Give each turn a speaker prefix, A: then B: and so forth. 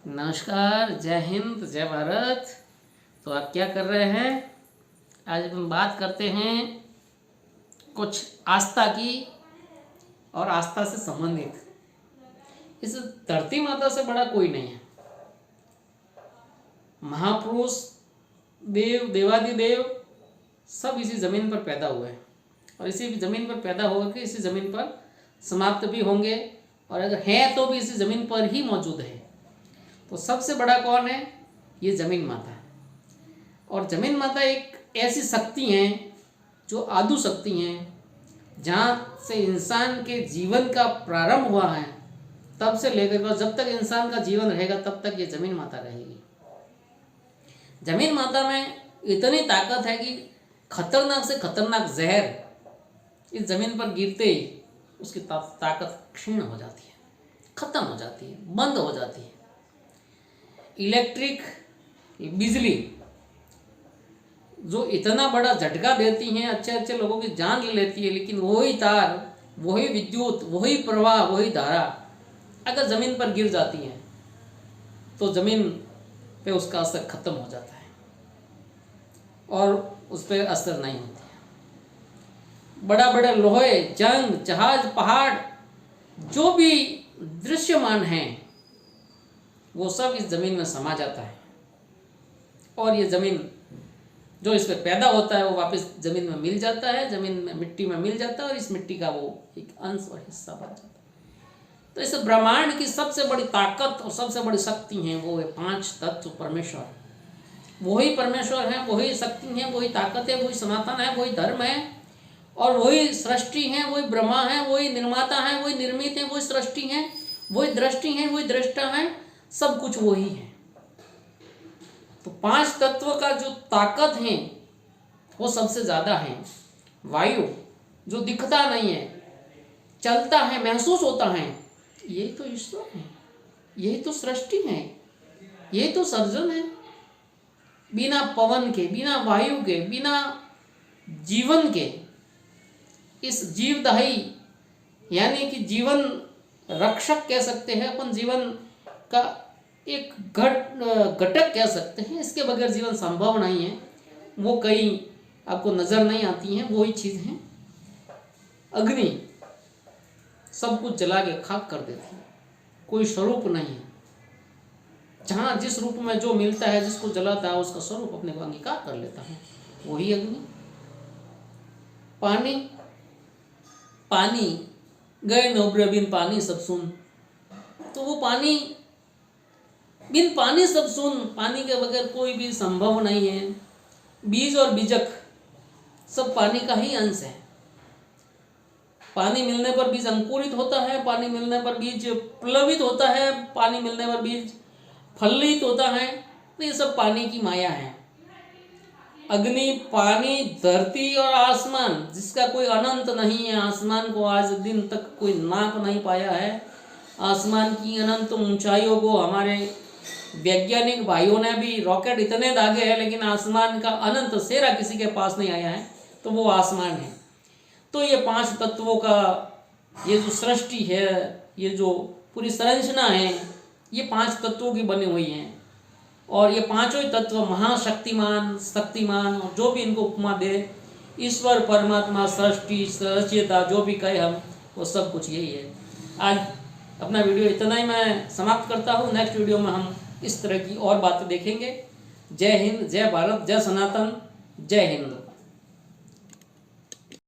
A: नमस्कार, जय हिंद, जय भारत। तो आप क्या कर रहे हैं? आज हम बात करते हैं कुछ आस्था की और आस्था से संबंधित। इस धरती माता से बड़ा कोई नहीं है। महापुरुष, देव, देवादिदेव सब इसी ज़मीन पर पैदा हुए हैं और इसी ज़मीन पर पैदा होकर इसी ज़मीन पर समाप्त भी होंगे, और अगर हैं तो भी इसी ज़मीन पर ही मौजूद है। तो सबसे बड़ा कौन है? ये ज़मीन माता है। और ज़मीन माता एक ऐसी शक्ति हैं जो आदि शक्ति हैं, जहाँ से इंसान के जीवन का प्रारंभ हुआ है तब से लेकर के जब तक इंसान का जीवन रहेगा तब तक ये ज़मीन माता रहेगी। ज़मीन माता में इतनी ताकत है कि खतरनाक से खतरनाक जहर इस ज़मीन पर गिरते ही उसकी ताकत क्षीण हो जाती है, ख़त्म हो जाती है, बंद हो जाती है। इलेक्ट्रिक बिजली जो इतना बड़ा झटका देती हैं, अच्छे अच्छे लोगों की जान ले लेती है, लेकिन वही तार, वही विद्युत, वही प्रवाह, वही धारा अगर ज़मीन पर गिर जाती है तो ज़मीन पे उसका असर ख़त्म हो जाता है और उस पर असर नहीं होता है। बड़ा बड़ा लोहे, जंग, जहाज, पहाड़ जो भी दृश्यमान हैं वो सब इस ज़मीन में समा जाता है, और ये ज़मीन जो इस पर पैदा होता है वो वापस ज़मीन में मिल जाता है, ज़मीन में मिट्टी में मिल जाता है, और इस मिट्टी का वो एक अंश और हिस्सा बन जाता है। तो इस ब्रह्मांड की सबसे बड़ी ताकत और सबसे बड़ी शक्ति है वो है 5 तत्व परमेश्वर। वही परमेश्वर हैं, वही शक्ति है, वही ताकत है, वही सनातन है, वही धर्म है, और वही सृष्टि है, वही ब्रह्मा है, वही निर्माता है, वही निर्मित है, वही सृष्टि है, वही दृष्टि है, वही दृष्टा है, सब कुछ वही है। तो 5 तत्व का जो ताकत है वो सबसे ज़्यादा है। वायु जो दिखता नहीं है, चलता है, महसूस होता है, यही तो ईश्वर है, यही तो सृष्टि है, यही तो सर्जन है। बिना पवन के, बिना वायु के, बिना जीवन के, इस जीवदायी यानी कि जीवन रक्षक कह सकते हैं अपन, जीवन का एक घटक कह सकते हैं, इसके बगैर जीवन संभव नहीं है। वो कहीं आपको नज़र नहीं आती हैं, वही चीज़ है। अग्नि सब कुछ जला के खाक कर देती है, कोई स्वरूप नहीं है। जहाँ जिस रूप में जो मिलता है, जिसको जलाता है, उसका स्वरूप अपने को अंगीकार कर लेता है, वही अग्नि। पानी, पानी गए नौब्र बिन पानी सब सुन, तो वो पानी, बिन पानी सब सुन, पानी के बगैर कोई भी संभव नहीं है। बीज और बीजक सब पानी का ही अंश है। पानी मिलने पर बीज अंकुरित होता है, पानी मिलने पर बीज प्लवित होता है, पानी मिलने पर बीज फलित होता है। तो ये सब पानी की माया है। अग्नि, पानी, धरती और आसमान जिसका कोई अनंत नहीं है। आसमान को आज दिन तक कोई नाप नहीं पाया है। आसमान की अनंत ऊंचाइयों को हमारे वैज्ञानिक भाइयों ने भी, रॉकेट इतने दागे हैं, लेकिन आसमान का अनंत सेरा किसी के पास नहीं आया है, तो वो आसमान है। तो ये 5 तत्वों का ये जो सृष्टि है, ये जो पूरी संरचना है, ये 5 तत्वों की बनी हुई है। और ये पांचों ही तत्व महाशक्तिमान, शक्तिमान, और जो भी इनको उपमा दे, ईश्वर, परमात्मा, सृष्टि, रचयिता, जो भी कहे हम, वो सब कुछ यही है। आज अपना वीडियो इतना ही मैं समाप्त करता हूँ। नेक्स्ट वीडियो में हम इस तरह की और बातें देखेंगे। जय हिंद, जय भारत, जय सनातन, जय हिंद।